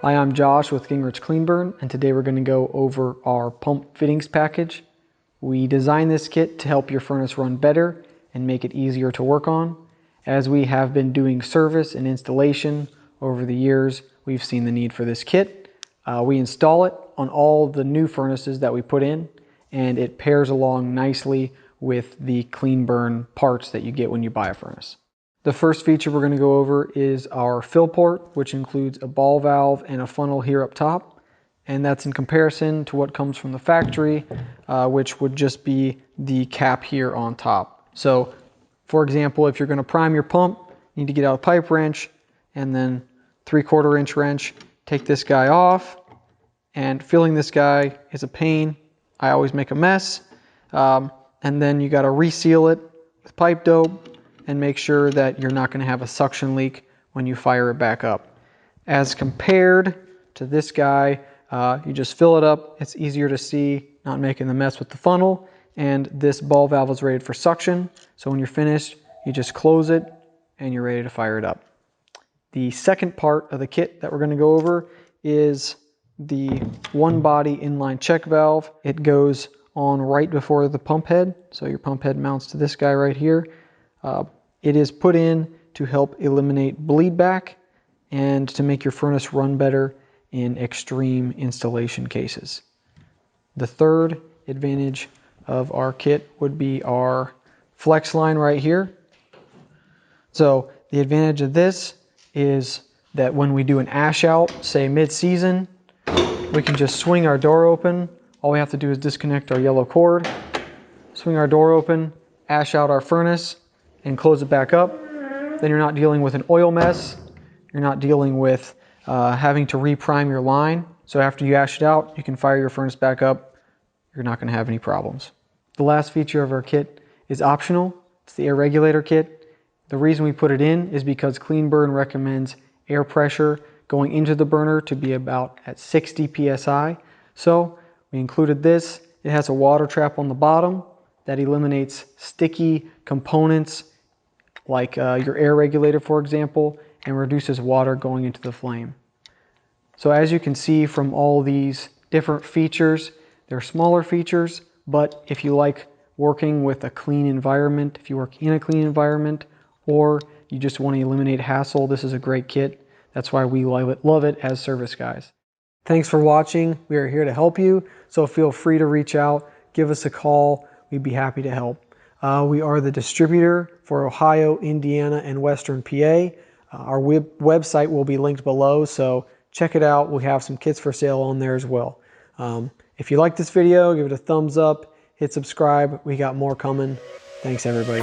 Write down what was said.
Hi, I'm Josh with Gingerich Clean Burn, and today we're going to go over our pump fittings package. We designed this kit to help your furnace run better and make it easier to work on. As we have been doing service and installation over the years, we've seen the need for this kit. We install it on all the new furnaces that we put in, and it pairs along nicely with the Clean Burn parts that you get when you buy a furnace. The first feature we're going to go over is our fill port, which includes a ball valve and a funnel here up top. And that's in comparison to what comes from the factory, which would just be the cap here on top. So, for example, if you're going to prime your pump, you need to get out a pipe wrench and then 3/4 inch wrench, take this guy off. And filling this guy is a pain. I always make a mess. And then you got to reseal it with pipe dope and make sure that you're not going to have a suction leak when you fire it back up. As compared to this guy, you just fill it up. It's easier to see, not making the mess with the funnel. And this ball valve is rated for suction. So when you're finished, you just close it and you're ready to fire it up. The second part of the kit that we're going to go over is the one body inline check valve. It goes on right before the pump head. So your pump head mounts to this guy right here. It is put in to help eliminate bleed back and to make your furnace run better in extreme installation cases. The third advantage of our kit would be our flex line right here. So the advantage of this is that when we do an ash out, say mid-season, we can just swing our door open. All we have to do is disconnect our yellow cord, swing our door open, ash out our furnace, and close it back up. Then you're not dealing with an oil mess. You're not dealing with having to reprime your line. So after you ash it out, you can fire your furnace back up. You're not going to have any problems. The last feature of our kit is optional. It's the air regulator kit. The reason we put it in is because Clean Burn recommends air pressure going into the burner to be about at 60 psi. So we included this. It has a water trap on the bottom that eliminates sticky components like your air regulator, for example, and reduces water going into the flame. So as you can see from all these different features, they're smaller features, but if you like working with a clean environment, if you work in a clean environment, or you just want to eliminate hassle, this is a great kit. That's why we love it as service guys. Thanks for watching. We are here to help you, so feel free to reach out, give us a call. We'd be happy to help. We are the distributor for Ohio, Indiana, and Western PA. Our website will be linked below, so check it out. We have some kits for sale on there as well. If you like this video, give it a thumbs up, hit subscribe. We got more coming. Thanks, everybody.